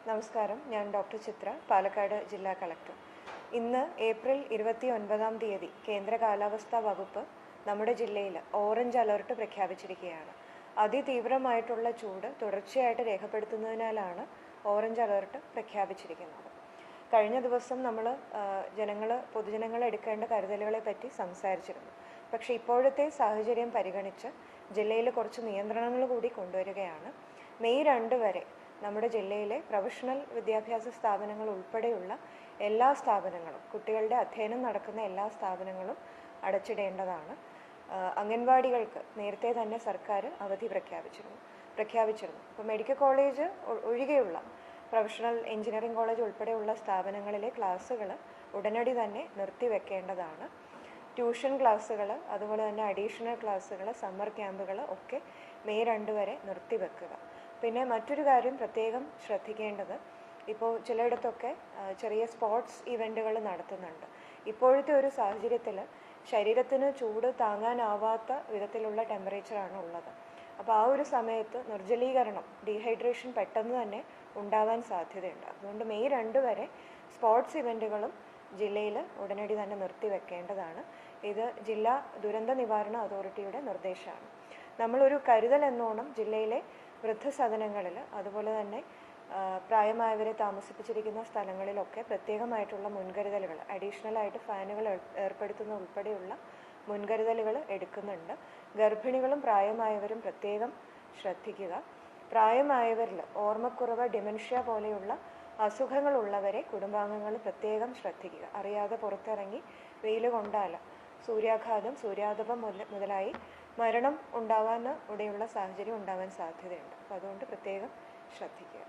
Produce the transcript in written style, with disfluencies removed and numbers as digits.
നമസ്കാരം, ഞാൻ ഡോക്ടർ ചിത്ര, പാലക്കാട് ജില്ലാ കളക്ടർ. ഇന്ന് ഏപ്രിൽ 29-ാം തീയതി കേന്ദ്ര കാലാവസ്ഥാ വകുപ്പ് നമ്മുടെ ജില്ലയിൽ ഓറഞ്ച് അലർട്ട് പ്രഖ്യാപിച്ചിരിക്കുകയാണ്. അതിതീവ്രമായിട്ടുള്ള ചൂട് തുടർച്ചയായിട്ട് രേഖപ്പെടുത്തുന്നതിനാലാണ് ഓറഞ്ച് അലർട്ട് പ്രഖ്യാപിച്ചിരിക്കുന്നത്. കഴിഞ്ഞ ദിവസം നമ്മൾ പൊതുജനങ്ങൾ എടുക്കേണ്ട കരുതലുകളെ പറ്റി സംസാരിച്ചിരുന്നു. പക്ഷേ ഇപ്പോഴത്തെ സാഹചര്യം പരിഗണിച്ച് ജില്ലയിൽ കുറച്ച് നിയന്ത്രണങ്ങൾ കൂടി കൊണ്ടുവരികയാണ്. മെയ് 2 വരെ നമ്മുടെ ജില്ലയിലെ പ്രൊഫഷണൽ വിദ്യാഭ്യാസ സ്ഥാപനങ്ങൾ ഉൾപ്പെടെയുള്ള എല്ലാ സ്ഥാപനങ്ങളും, കുട്ടികളുടെ അധ്യയനം നടക്കുന്ന എല്ലാ സ്ഥാപനങ്ങളും അടച്ചിടേണ്ടതാണ്. അംഗൻവാടികൾക്ക് നേരത്തെ തന്നെ സർക്കാർ അവധി പ്രഖ്യാപിച്ചിരുന്നു. ഇപ്പോൾ മെഡിക്കൽ കോളേജ് ഒഴികെയുള്ള പ്രൊഫഷണൽ എഞ്ചിനീയറിംഗ് കോളേജ് ഉൾപ്പെടെയുള്ള സ്ഥാപനങ്ങളിലെ ക്ലാസ്സുകൾ ഉടനടി തന്നെ നിർത്തിവെക്കേണ്ടതാണ്. ട്യൂഷൻ ക്ലാസ്സുകൾ, അതുപോലെ തന്നെ അഡീഷണൽ ക്ലാസ്സുകൾ, സമ്മർ ക്യാമ്പുകൾ ഒക്കെ മെയ് 2 വരെ നിർത്തിവെക്കുക. പിന്നെ മറ്റൊരു കാര്യം പ്രത്യേകം ശ്രദ്ധിക്കേണ്ടത്, ഇപ്പോൾ ചിലയിടത്തൊക്കെ ചെറിയ സ്പോർട്സ് ഇവൻറ്റുകൾ നടത്തുന്നുണ്ട്. ഇപ്പോഴത്തെ ഒരു സാഹചര്യത്തിൽ ശരീരത്തിന് ചൂട് താങ്ങാനാവാത്ത വിധത്തിലുള്ള ടെമ്പറേച്ചറാണ് ഉള്ളത്. അപ്പോൾ ആ ഒരു സമയത്ത് നിർജ്ജലീകരണം, ഡീഹൈഡ്രേഷൻ പെട്ടെന്ന് തന്നെ ഉണ്ടാവാൻ സാധ്യതയുണ്ട്. അതുകൊണ്ട് മെയ് 2 വരെ സ്പോർട്സ് ഇവൻറ്റുകളും ജില്ലയിൽ ഉടനടി തന്നെ നിർത്തിവെക്കേണ്ടതാണ്. ഇത് ജില്ലാ ദുരന്ത നിവാരണ അതോറിറ്റിയുടെ നിർദ്ദേശമാണ്. നമ്മളൊരു കരുതൽ എന്നോണം ജില്ലയിലെ വൃദ്ധസദനങ്ങളിൽ, അതുപോലെ തന്നെ പ്രായമായവരെ താമസിപ്പിച്ചിരിക്കുന്ന സ്ഥലങ്ങളിലൊക്കെ പ്രത്യേകമായിട്ടുള്ള മുൻകരുതലുകൾ, അഡീഷണലായിട്ട് ഫാനുകൾ ഏർപ്പെടുത്തുന്ന ഉൾപ്പെടെയുള്ള മുൻകരുതലുകൾ എടുക്കുന്നുണ്ട്. ഗർഭിണികളും പ്രായമായവരും പ്രത്യേകം ശ്രദ്ധിക്കുക. പ്രായമായവരിൽ ഓർമ്മക്കുറവ്, ഡിമെൻഷ്യ പോലെയുള്ള അസുഖങ്ങളുള്ളവരെ കുടുംബാംഗങ്ങൾ പ്രത്യേകം ശ്രദ്ധിക്കുക. അറിയാതെ പുറത്തിറങ്ങി വെയിൽ കൊണ്ടാൽ സൂര്യാഘാതം, സൂര്യാതപം മുതലായി മരണം ഉണ്ടാവാൻ ഇടയുള്ള സാഹചര്യം ഉണ്ടാവാൻ സാധ്യതയുണ്ട്. അപ്പോൾ അതുകൊണ്ട് പ്രത്യേകം ശ്രദ്ധിക്കുക.